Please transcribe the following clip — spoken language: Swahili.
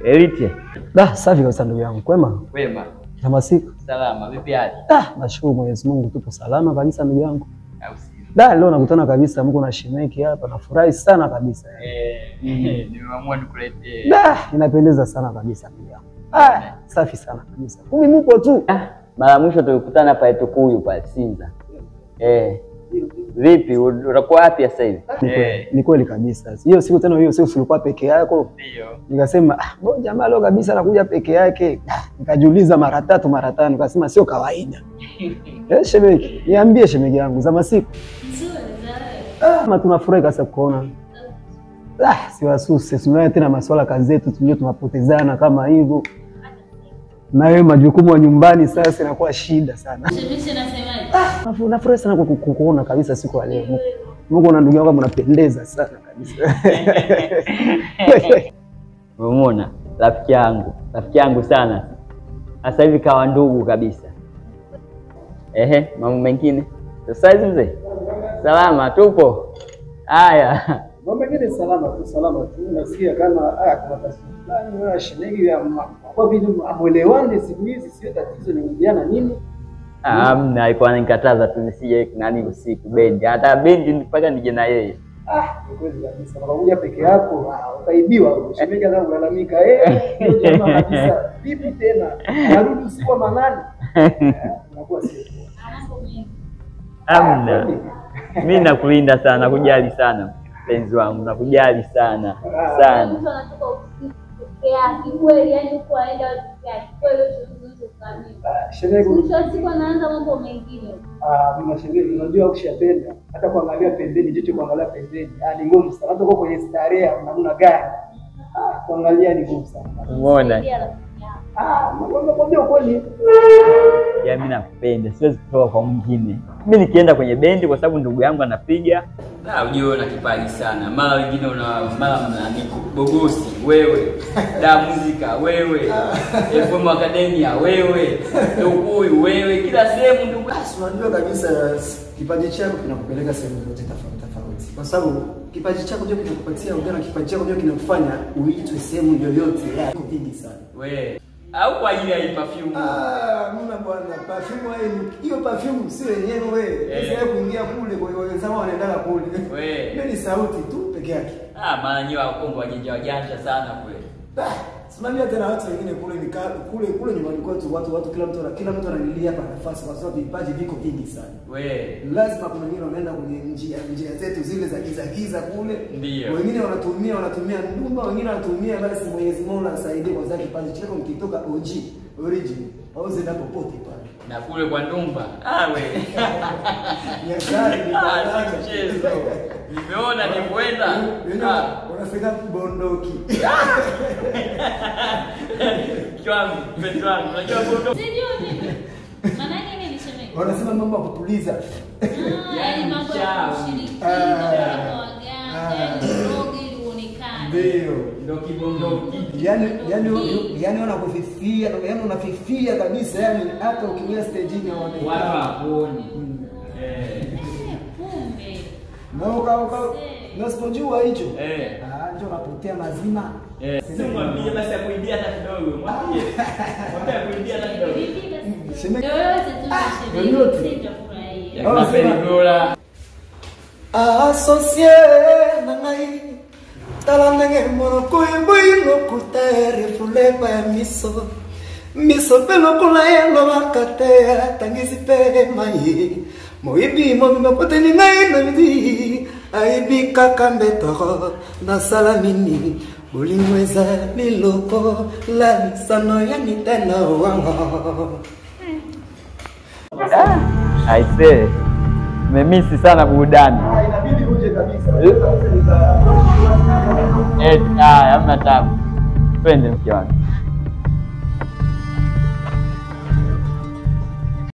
Elite. Safi kabisa ndugu yangu. Kwema? Kwema. Kama siku? Salama. Vipi hali? Nashukuru Mwenyezi Mungu tupo salama kabisa ndugu yangu. Leo nakutana kabisa mko na shemeki hapa, nafurahi sana kabisa. Nimeamua nikuletee. Inapendeza sana kabisa ndugu yangu. Safi sana kabisa. Kumbe mpo tu. Mara mwisho tulikutana pale Tukuyu pale Sinza. Vipi utakuwa wapi sasa hivi? Ni kweli kabisa. Hiyo siku tena hiyo siku ulikuwa peke yako. Ndio. Nikasema mbona jamaa leo kabisa anakuja peke yake. Nikajiuliza mara 3 mara 5 nikasema sio kawaida. Shemeki, niambie shemeki yangu za masiku. Na tunafurahi kabisa kuona. Si wasuse, tunaye tena masuala kazi zetu tunyo tunapotezana kama hivyo. Na wewe majukumu ya nyumbani sasa inakuwa shida sana. Shemeshi anasemaje? Nafurahi sana kukuona kabisa siku ya leo. Mungu na ndugu yangu mnapendeza sana kabisa. Umeona? Rafiki yangu sana. Sasa hivi kawa ndugu kabisa. Mambo mengine. Sasa hivi mzee. Salama tupo. Haya. Mambo mengine salama tu. Nasikia kama kuna taswira na shemegi ya kwa vile amuelewane siku hizi sio tatizo ni vijana nini? Hamna, alikuwa ananikataza tu nisije usiku bendi. Hata bendi mpaka nije na yeye. Ni kweli kabisa. Unakuja peke yako, utaibiwa. Shemegi analalamika, ndio jamaa kabisa. Vipi tena? Narudi usiku wa manane. Unakuwa sio. Hamna. Mimi nakulinda sana, nakujali sana. Mpenzi wangu, nakujali sana. Sana. Mtu anatoka usiku peke yake, kweli yani uko aenda peke yake. Kweli tunazoea kukamilika. Shemegi Siku anaanza mambo mengine. Mimi shemegi unajua ukishapenda hata kuangalia pembeni jicho kuangalia pembeni. Ni ngumu sana. Hata uko kwenye starehe namna gani? Kuangalia ni ngumu sana. Umeona? Nakwambia ukweli. Mimi nakupenda, siwezi kutoka kwa mwingine. Mimi nikienda kwenye bendi kwa sababu ndugu yangu anapiga. Unajua na kipaji sana. Mara wengine mara mnaniko Bogosi wewe, Da Muzika wewe, FM Academia wewe, Tukuyu wewe, kila sehemu ndugu. Unajua kabisa kipaji chako kinakupeleka sehemu zote tofauti. Kwa sababu kipaji chako ndio kinakupatia ujana, kipaji chako ndio kinakufanya uitwe sehemu yoyote. Yako vingi sana. Wewe au kwa ajili ya perfume. Mna bwana, perfume hiyo perfume sio yenyewe wewe. Sasa kuingia kule kwa wenzao wanaenda kule. Wewe ni sauti tu peke yake. Maana nyewe wakongo wajanja sana kweli. Simamia tena watu wengine kule nyumbani kwetu watu kila mtu analilia hapa nafasi kwa sababu vipaji viko vingi sana. Lazima kuna wengine wanaenda kwenye njia zetu zile za giza kule. Wengine wanatumia ndumba, wengine wanatumia basi Mwenyezi Mungu asaidie kwa sababu kipaji chako mkitoka OG origin au zenda popote pale. Na kule kwa ndumba. Wewe. Nyakari ni mchezo. Nimeona ni kwenda. Unafika kubondoki. Kiwangu, mpenzi wangu, unajua bondoki. Sijui nini. Maana nini ni shemeki? Wanasema mambo ya kupuliza. Yaani mambo ya kushirikiana kwa waganga, drogi uonekane. Ndio kibondoki. Yaani unakufifia, yaani unafifia kabisa, yaani hata ukiingia stage ni watu hawaoni. Kumbe. Na usipojua hicho. Ndio unapotea mazima. Mwambie basi akuidia hata kidogo. Mwambie akuidia hata kidogo. Associé nangai talangenge mono kuibuino kutere fulepa ya miso pelo kula yelo makate tangisi pe mai moibi mo mepote ni ngai na midi aibi kakambeto na salamini ulimweza miloko la sano ya nitena wango. Aise, memisi sana burudani. Inabidi uje kabisa. Hamna tabu. Twende mke wangu.